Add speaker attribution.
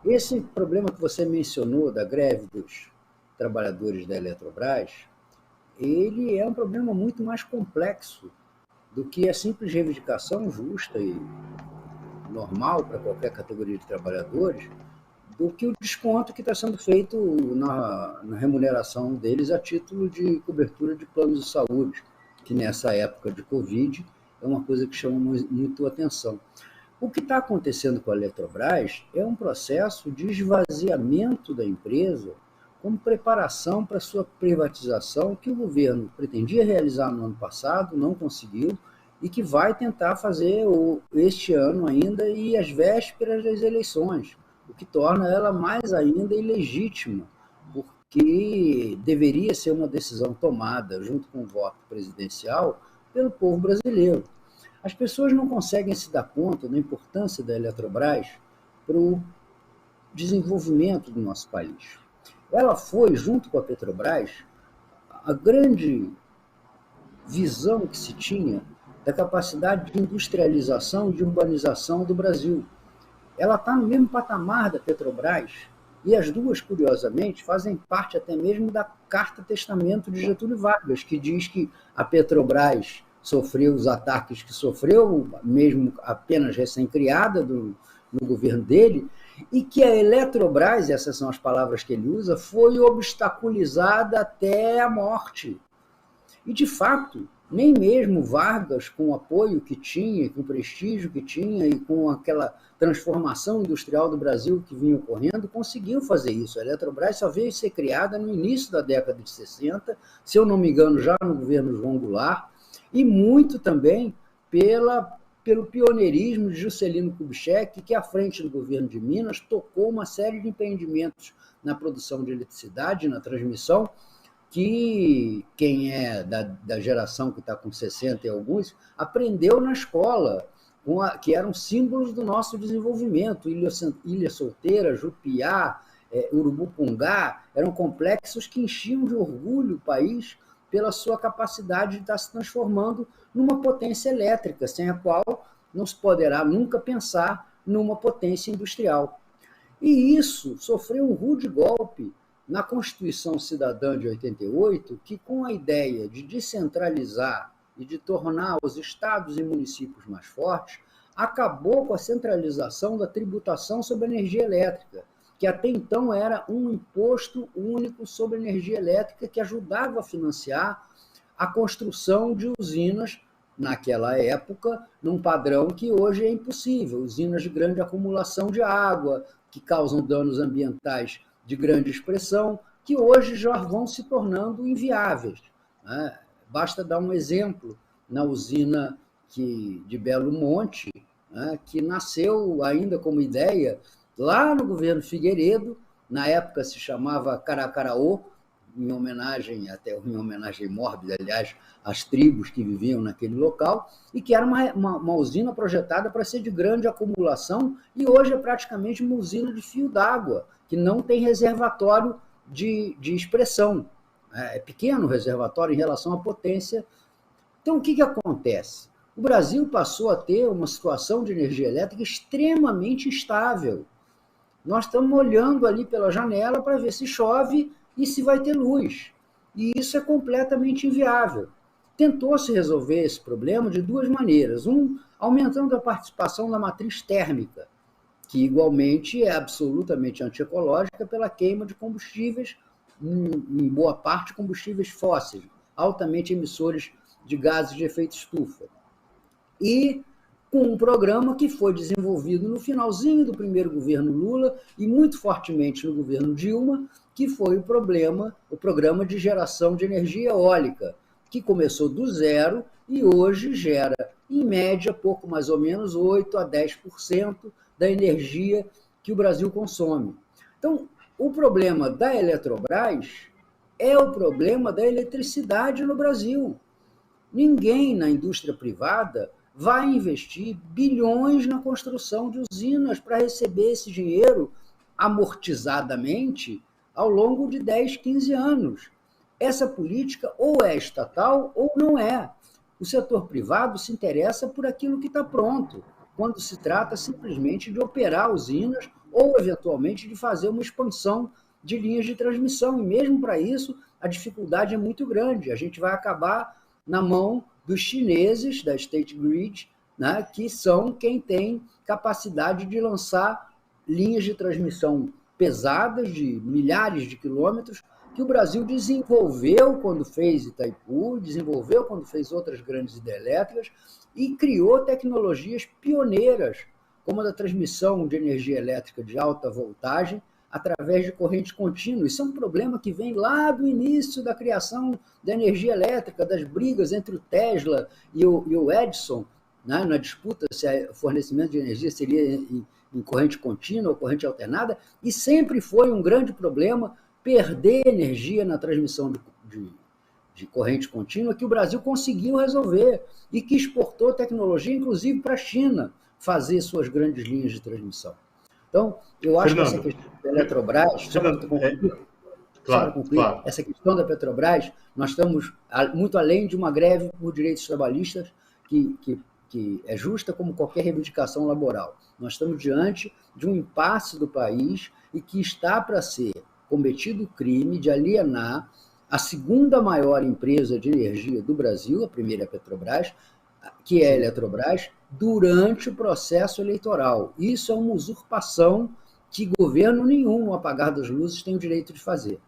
Speaker 1: Esse problema que você mencionou da greve dos trabalhadores da Eletrobras, ele é um problema muito mais complexo do que a simples reivindicação justa e normal para qualquer categoria de trabalhadores, do que o desconto que está sendo feito na remuneração deles a título de cobertura de planos de saúde, que nessa época de Covid é uma coisa que chama muito atenção. O que está acontecendo com a Eletrobras é um processo de esvaziamento da empresa como preparação para a sua privatização que o governo pretendia realizar no ano passado, não conseguiu, e que vai tentar fazer este ano ainda e às vésperas das eleições, o que torna ela mais ainda ilegítima, porque deveria ser uma decisão tomada junto com o voto presidencial pelo povo brasileiro. As pessoas não conseguem se dar conta da importância da Eletrobras para o desenvolvimento do nosso país. Ela foi, junto com a Petrobras, a grande visão que se tinha da capacidade de industrialização e de urbanização do Brasil. Ela está no mesmo patamar da Petrobras, e as duas, curiosamente, fazem parte até mesmo da Carta Testamento de Getúlio Vargas, que diz que a Petrobras sofreu os ataques que sofreu, mesmo apenas recém-criada no governo dele, e que a Eletrobras, essas são as palavras que ele usa, foi obstaculizada até a morte. E, de fato, nem mesmo Vargas, com o apoio que tinha, com o prestígio que tinha e com aquela transformação industrial do Brasil que vinha ocorrendo, conseguiu fazer isso. A Eletrobras só veio ser criada no início da década de 60, se eu não me engano, já no governo João Goulart, e muito também pelo pioneirismo de Juscelino Kubitschek, que, à frente do governo de Minas, tocou uma série de empreendimentos na produção de eletricidade, na transmissão, que quem é da geração que está com 60 e alguns, aprendeu na escola, que eram símbolos do nosso desenvolvimento. Ilha Solteira, Jupiá, Urubupungá, eram complexos que enchiam de orgulho o país pela sua capacidade de estar se transformando numa potência elétrica, sem a qual não se poderá nunca pensar numa potência industrial. E isso sofreu um rude golpe na Constituição Cidadã de 88, que, com a ideia de descentralizar e de tornar os estados e municípios mais fortes, acabou com a centralização da tributação sobre a energia elétrica, que até então era um imposto único sobre a energia elétrica que ajudava a financiar a construção de usinas, naquela época, num padrão que hoje é impossível, usinas de grande acumulação de água, que causam danos ambientais de grande expressão, que hoje já vão se tornando inviáveis. Né? Basta dar um exemplo na usina de Belo Monte, né, que nasceu ainda como ideia lá no governo Figueiredo, na época se chamava Caracaraô, em homenagem mórbida, aliás, às tribos que viviam naquele local, e que era uma usina projetada para ser de grande acumulação, e hoje é praticamente uma usina de fio d'água, que não tem reservatório de expressão. É pequeno o reservatório em relação à potência. Então, o que acontece? O Brasil passou a ter uma situação de energia elétrica extremamente instável. Nós estamos olhando ali pela janela para ver se chove e se vai ter luz. E isso é completamente inviável. Tentou-se resolver esse problema de duas maneiras. Aumentando a participação da matriz térmica, que igualmente é absolutamente antiecológica pela queima de combustíveis, em boa parte combustíveis fósseis, altamente emissores de gases de efeito estufa. E com um programa que foi desenvolvido no finalzinho do primeiro governo Lula e muito fortemente no governo Dilma, que foi o programa de geração de energia eólica, que começou do zero e hoje gera, em média, pouco mais ou menos 8 a 10% da energia que o Brasil consome. Então, o problema da Eletrobras é o problema da eletricidade no Brasil. Ninguém na indústria privada vai investir bilhões na construção de usinas para receber esse dinheiro amortizadamente ao longo de 10, 15 anos. Essa política ou é estatal ou não é. O setor privado se interessa por aquilo que está pronto, quando se trata simplesmente de operar usinas ou, eventualmente, de fazer uma expansão de linhas de transmissão. E mesmo para isso, a dificuldade é muito grande. A gente vai acabar na mão dos chineses, da State Grid, né, que são quem tem capacidade de lançar linhas de transmissão pesadas, de milhares de quilômetros, que o Brasil desenvolveu quando fez Itaipu, desenvolveu quando fez outras grandes hidrelétricas e criou tecnologias pioneiras, como a da transmissão de energia elétrica de alta voltagem através de corrente contínua. Isso é um problema que vem lá do início da criação da energia elétrica, das brigas entre o Tesla e o Edison, né, na disputa se o fornecimento de energia seria em corrente contínua ou corrente alternada, e sempre foi um grande problema perder energia na transmissão de corrente contínua, que o Brasil conseguiu resolver e que exportou tecnologia, inclusive para a China, fazer suas grandes linhas de transmissão. Então, eu acho
Speaker 2: Fernando,
Speaker 1: que essa questão da Eletrobras,
Speaker 2: claro.
Speaker 1: Essa questão da Petrobras, nós estamos muito além de uma greve por direitos trabalhistas que é justa como qualquer reivindicação laboral. Nós estamos diante de um impasse do país e que está para ser cometido o crime de alienar a segunda maior empresa de energia do Brasil, a primeira é a Petrobras, que é a Eletrobras, durante o processo eleitoral. Isso é uma usurpação que governo nenhum, no apagar das luzes, tem o direito de fazer.